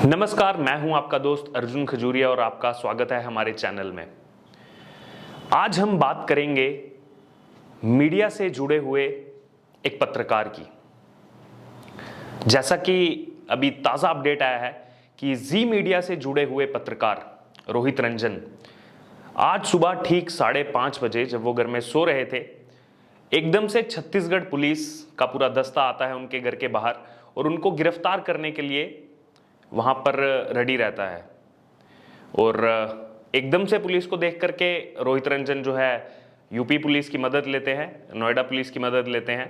नमस्कार, मैं हूं आपका दोस्त अर्जुन खजूरिया और आपका स्वागत है हमारे चैनल में। आज हम बात करेंगे मीडिया से जुड़े हुए एक पत्रकार की। जैसा कि अभी ताज़ा अपडेट आया है कि जी मीडिया से जुड़े हुए पत्रकार रोहित रंजन आज सुबह ठीक 5:30 बजे जब वो घर में सो रहे थे, एकदम से छत्तीसगढ़ पुलिस का पूरा दस्ता आता है उनके घर के बाहर और उनको गिरफ्तार करने के लिए वहाँ पर रेडी रहता है। और एकदम से पुलिस को देख करके रोहित रंजन जो है यूपी पुलिस की मदद लेते हैं, नोएडा पुलिस की मदद लेते हैं।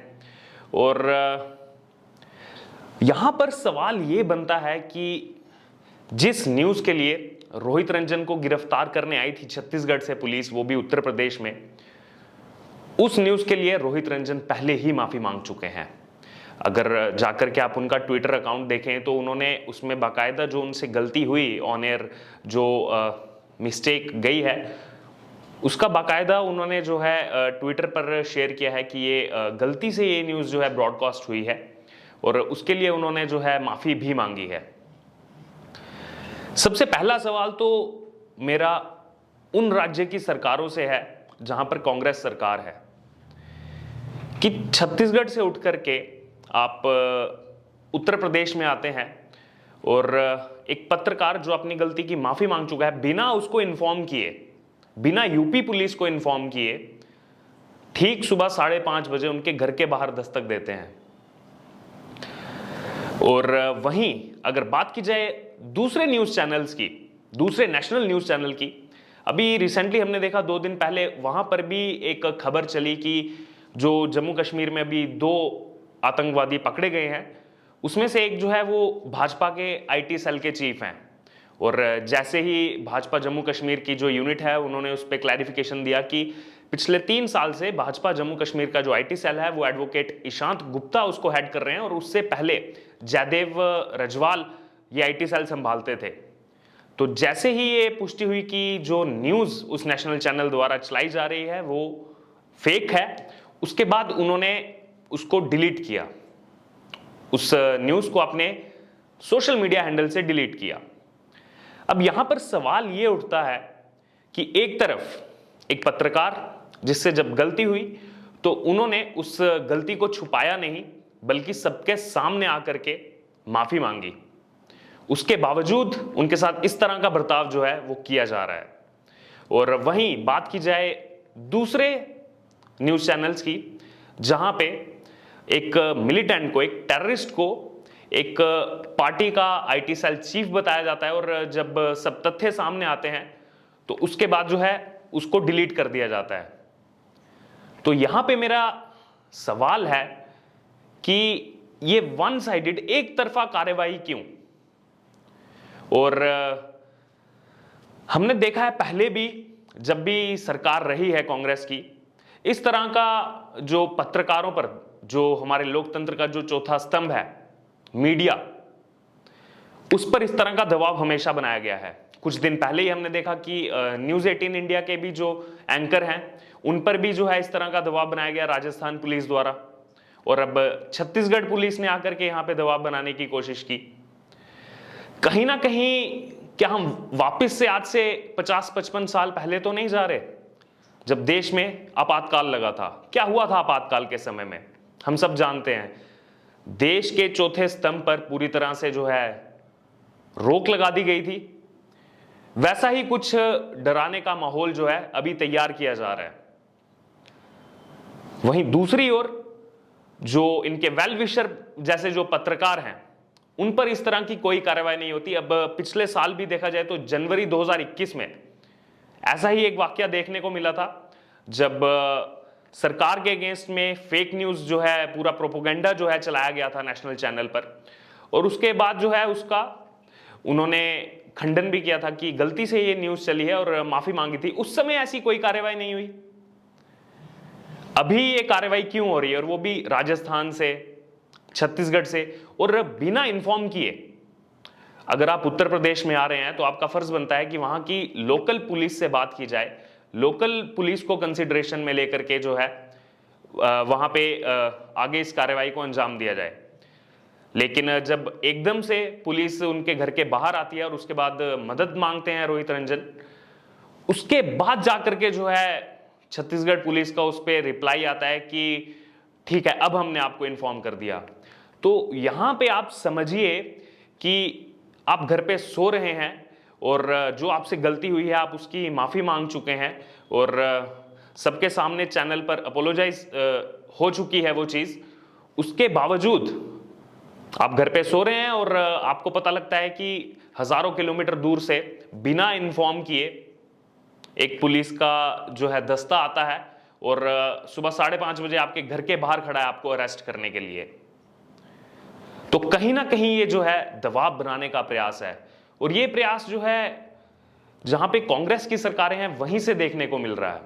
और यहाँ पर सवाल ये बनता है कि जिस न्यूज़ के लिए रोहित रंजन को गिरफ्तार करने आई थी छत्तीसगढ़ से पुलिस, वो भी उत्तर प्रदेश में, उस न्यूज़ के लिए रोहित रंजन पहले ही माफ़ी मांग चुके हैं। अगर जाकर के आप उनका ट्विटर अकाउंट देखें तो उन्होंने उसमें बाकायदा जो उनसे गलती हुई ऑन एयर, जो मिस्टेक गई है, उसका बाकायदा उन्होंने जो है ट्विटर पर शेयर किया है कि ये गलती से ये न्यूज़ जो है ब्रॉडकास्ट हुई है और उसके लिए उन्होंने जो है माफ़ी भी मांगी है। सबसे पहला सवाल तो मेरा उन राज्य की सरकारों से है जहां पर कांग्रेस सरकार है कि छत्तीसगढ़ से उठ करके आप उत्तर प्रदेश में आते हैं और एक पत्रकार जो अपनी गलती की माफी मांग चुका है, बिना उसको इन्फॉर्म किए, बिना यूपी पुलिस को इन्फॉर्म किए, ठीक सुबह 5:30 बजे उनके घर के बाहर दस्तक देते हैं। और वहीं अगर बात की जाए दूसरे न्यूज चैनल्स की, दूसरे नेशनल न्यूज चैनल की, अभी रिसेंटली हमने देखा 2 दिन पहले वहां पर भी एक खबर चली कि जो जम्मू कश्मीर में अभी 2 आतंकवादी पकड़े गए हैं, उसमें से एक जो है वो भाजपा के आईटी सेल के चीफ हैं। और जैसे ही भाजपा जम्मू कश्मीर की जो यूनिट है उन्होंने उस पर क्लैरिफिकेशन दिया कि पिछले 3 साल से भाजपा जम्मू कश्मीर का जो आईटी सेल है वो एडवोकेट ईशांत गुप्ता उसको हेड कर रहे हैं और उससे पहले जयदेव रजवाल ये आईटी सेल संभालते थे। तो जैसे ही ये पुष्टि हुई कि जो न्यूज़ उस नेशनल चैनल द्वारा चलाई जा रही है वो फेक है, उसके बाद उन्होंने उसको डिलीट किया, उस न्यूज़ को अपने सोशल मीडिया हैंडल से डिलीट किया। अब यहां पर सवाल ये उठता है कि एक तरफ एक पत्रकार जिससे जब गलती हुई तो उन्होंने उस गलती को छुपाया नहीं, बल्कि सबके सामने आकर के माफी मांगी। उसके बावजूद उनके साथ इस तरह का बर्ताव जो है वो किया जा रहा है। और वहीं बात की जाए दूसरे न्यूज चैनल्स की, जहां पे एक मिलिटेंट को, एक टेररिस्ट को एक पार्टी का आईटी सेल चीफ बताया जाता है और जब सब तथ्य सामने आते हैं तो उसके बाद जो है उसको डिलीट कर दिया जाता है। तो यहां पे मेरा सवाल है कि ये वन साइडेड, एक तरफा कार्यवाही क्यों? और हमने देखा है पहले भी, जब भी सरकार रही है कांग्रेस की, इस तरह का जो पत्रकारों पर, जो हमारे लोकतंत्र का जो चौथा स्तंभ है मीडिया, उस पर इस तरह का दबाव हमेशा बनाया गया है। कुछ दिन पहले ही हमने देखा कि न्यूज़ 18 इंडिया के भी जो एंकर हैं उन पर भी जो है इस तरह का दबाव बनाया गया राजस्थान पुलिस द्वारा, और अब छत्तीसगढ़ पुलिस ने आकर के यहां पे दबाव बनाने की कोशिश की। कहीं ना कहीं क्या हम वापस से आज से 50-55 साल पहले तो नहीं जा रहे, जब देश में आपातकाल लगा था? क्या हुआ था आपातकाल के समय में हम सब जानते हैं। देश के चौथे स्तंभ पर पूरी तरह से जो है रोक लगा दी गई थी। वैसा ही कुछ डराने का माहौल जो है अभी तैयार किया जा रहा है। वहीं दूसरी ओर जो इनके वेल विशर जैसे जो पत्रकार हैं उन पर इस तरह की कोई कार्रवाई नहीं होती। अब पिछले साल भी देखा जाए तो जनवरी 2021 में ऐसा ही एक वाकया देखने को मिला था, जब सरकार के अगेंस्ट में फेक न्यूज़ जो है, पूरा प्रोपोगेंडा जो है चलाया गया था नेशनल चैनल पर, और उसके बाद जो है उसका उन्होंने खंडन भी किया था कि गलती से ये न्यूज़ चली है और माफी मांगी थी। उस समय ऐसी कोई कार्रवाई नहीं हुई। अभी ये कार्रवाई क्यों हो रही है, और वो भी राजस्थान से, छत्तीसगढ़ से, और बिना इन्फॉर्म किए? अगर आप उत्तर प्रदेश में आ रहे हैं तो आपका फर्ज बनता है कि वहां की लोकल पुलिस से बात की जाए, लोकल पुलिस को कंसिडरेशन में लेकर के जो है वहां पे आगे इस कार्रवाई को अंजाम दिया जाए। लेकिन जब एकदम से पुलिस उनके घर के बाहर आती है और उसके बाद मदद मांगते हैं रोहित रंजन, उसके बाद जाकर के जो है छत्तीसगढ़ पुलिस का उस पर रिप्लाई आता है कि ठीक है, अब हमने आपको इन्फॉर्म कर दिया। तो यहां पे आप समझिए कि आप घर पे सो रहे हैं और जो आपसे गलती हुई है आप उसकी माफी मांग चुके हैं और सबके सामने चैनल पर अपोलोजाइज हो चुकी है वो चीज। उसके बावजूद आप घर पे सो रहे हैं और आपको पता लगता है कि हजारों किलोमीटर दूर से बिना इन्फॉर्म किए एक पुलिस का जो है दस्ता आता है और सुबह 5:30 बजे आपके घर के बाहर खड़ा है आपको अरेस्ट करने के लिए। तो कहीं ना कहीं ये जो है दबाव बनाने का प्रयास है और ये प्रयास जो है जहां पे कांग्रेस की सरकारें हैं वहीं से देखने को मिल रहा है।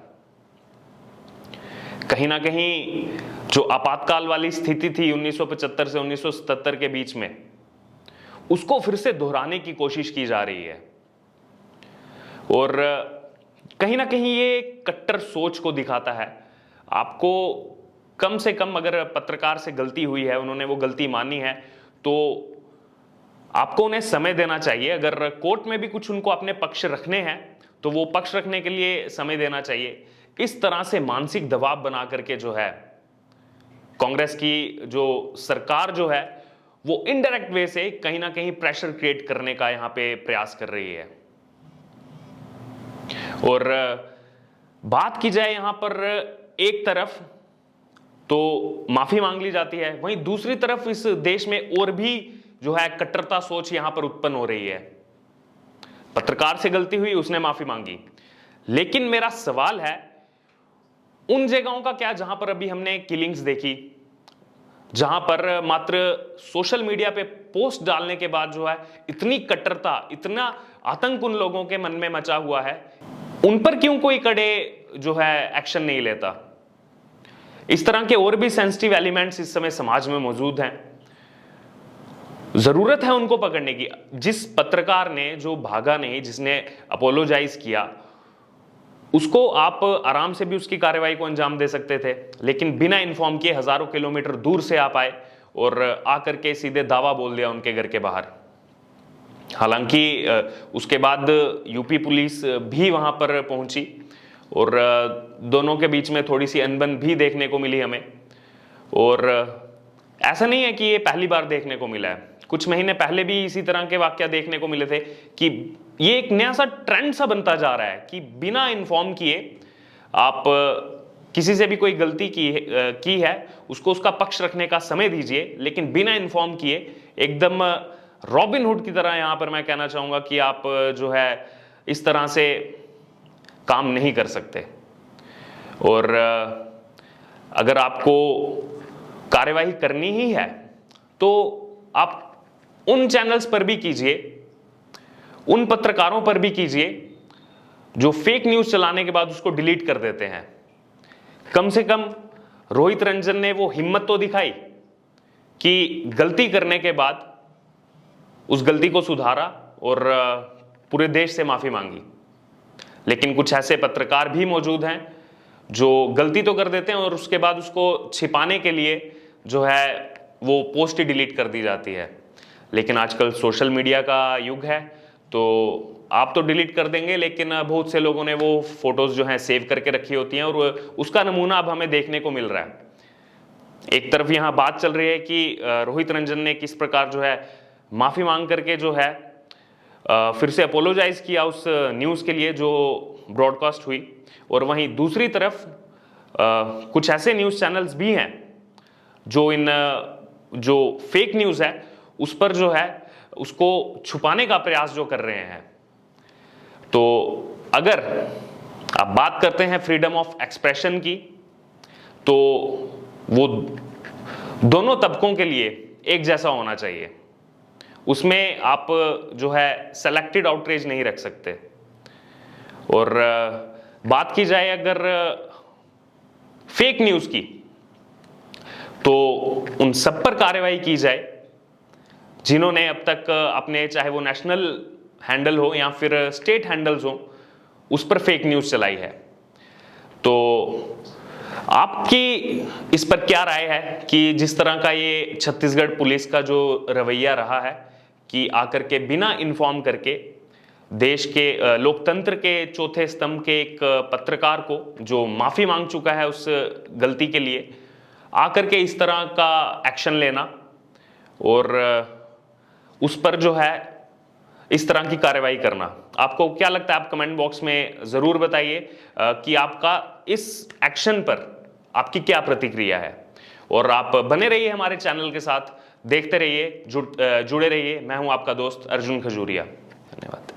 कहीं ना कहीं जो आपातकाल वाली स्थिति थी 1975 से 1977 के बीच में, उसको फिर से दोहराने की कोशिश की जा रही है और कहीं ना कहीं ये कट्टर सोच को दिखाता है। आपको कम से कम अगर पत्रकार से गलती हुई है, उन्होंने वो गलती मानी है, तो आपको उन्हें समय देना चाहिए। अगर कोर्ट में भी कुछ उनको अपने पक्ष रखने हैं तो वो पक्ष रखने के लिए समय देना चाहिए। इस तरह से मानसिक दबाव बना करके जो है कांग्रेस की जो सरकार जो है वो इनडायरेक्ट वे से कहीं ना कहीं प्रेशर क्रिएट करने का यहां पे प्रयास कर रही है। और बात की जाए यहां पर एक तरफ तो माफी मांग ली जाती है, वहीं दूसरी तरफ इस देश में और भी जो है कट्टरता सोच यहां पर उत्पन्न हो रही है। पत्रकार से गलती हुई, उसने माफी मांगी, लेकिन मेरा सवाल है उन जगहों का क्या जहां पर अभी हमने किलिंग्स देखी, जहां पर मात्र सोशल मीडिया पे पोस्ट डालने के बाद जो है इतनी कट्टरता, इतना आतंक उन लोगों के मन में मचा हुआ है, उन पर क्यों कोई कड़े जो है एक्शन नहीं लेता? इस तरह के और भी सेंसिटिव एलिमेंट्स इस समय समाज में मौजूद हैं, जरूरत है उनको पकड़ने की। जिस पत्रकार ने जो भागा नहीं, जिसने अपोलोजाइज किया, उसको आप आराम से भी उसकी कार्रवाई को अंजाम दे सकते थे, लेकिन बिना इन्फॉर्म किए हजारों किलोमीटर दूर से आप आए और आकर के सीधे दावा बोल दिया उनके घर के बाहर। हालांकि उसके बाद यूपी पुलिस भी वहां पर पहुंची और दोनों के बीच में थोड़ी सी अनबन भी देखने को मिली हमें। और ऐसा नहीं है कि ये पहली बार देखने को मिला है, कुछ महीने पहले भी इसी तरह के वाकया देखने को मिले थे कि ये एक नया सा ट्रेंड सा बनता जा रहा है कि बिना इन्फॉर्म किए आप किसी से भी कोई गलती की है उसको उसका पक्ष रखने का समय दीजिए, लेकिन बिना इन्फॉर्म किए एकदम रॉबिन हुड की तरह यहां पर मैं कहना चाहूंगा कि आप जो है इस तरह से काम नहीं कर सकते। और अगर आपको कार्यवाही करनी ही है तो आप उन चैनल्स पर भी कीजिए, उन पत्रकारों पर भी कीजिए जो फेक न्यूज चलाने के बाद उसको डिलीट कर देते हैं। कम से कम रोहित रंजन ने वो हिम्मत तो दिखाई कि गलती करने के बाद उस गलती को सुधारा और पूरे देश से माफी मांगी। लेकिन कुछ ऐसे पत्रकार भी मौजूद हैं जो गलती तो कर देते हैं और उसके बाद उसको छिपाने के लिए जो है वो पोस्ट ही डिलीट कर दी जाती है। लेकिन आजकल सोशल मीडिया का युग है, तो आप तो डिलीट कर देंगे, लेकिन बहुत से लोगों ने वो फोटोज जो हैं सेव करके रखी होती हैं और उसका नमूना अब हमें देखने को मिल रहा है। एक तरफ यहाँ बात चल रही है कि रोहित रंजन ने किस प्रकार जो है माफी मांग करके जो है फिर से अपोलोजाइज किया उस न्यूज़ के लिए जो ब्रॉडकास्ट हुई, और वहीं दूसरी तरफ कुछ ऐसे न्यूज़ चैनल्स भी हैं जो इन जो फेक न्यूज़ है उस पर जो है उसको छुपाने का प्रयास जो कर रहे हैं। तो अगर आप बात करते हैं फ्रीडम ऑफ एक्सप्रेशन की, तो वो दोनों तबकों के लिए एक जैसा होना चाहिए। उसमें आप जो है सेलेक्टेड आउटरीच नहीं रख सकते। और बात की जाए अगर फेक न्यूज़ की, तो उन सब पर कार्रवाई की जाए जिन्होंने अब तक अपने, चाहे वो नेशनल हैंडल हो या फिर स्टेट हैंडल्स हो, उस पर फेक न्यूज़ चलाई है। तो आपकी इस पर क्या राय है कि जिस तरह का ये छत्तीसगढ़ पुलिस का जो रवैया रहा है कि आकर के बिना इन्फॉर्म करके देश के लोकतंत्र के चौथे स्तंभ के एक पत्रकार को जो माफी मांग चुका है उस गलती के लिए, आकर के इस तरह का एक्शन लेना और उस पर जो है इस तरह की कार्रवाई करना, आपको क्या लगता है? आप कमेंट बॉक्स में जरूर बताइए कि आपका इस एक्शन पर आपकी क्या प्रतिक्रिया है। और आप बने रहिए हमारे चैनल के साथ, देखते रहिए, जुड़े रहिए। मैं हूं आपका दोस्त अर्जुन खजूरिया। धन्यवाद।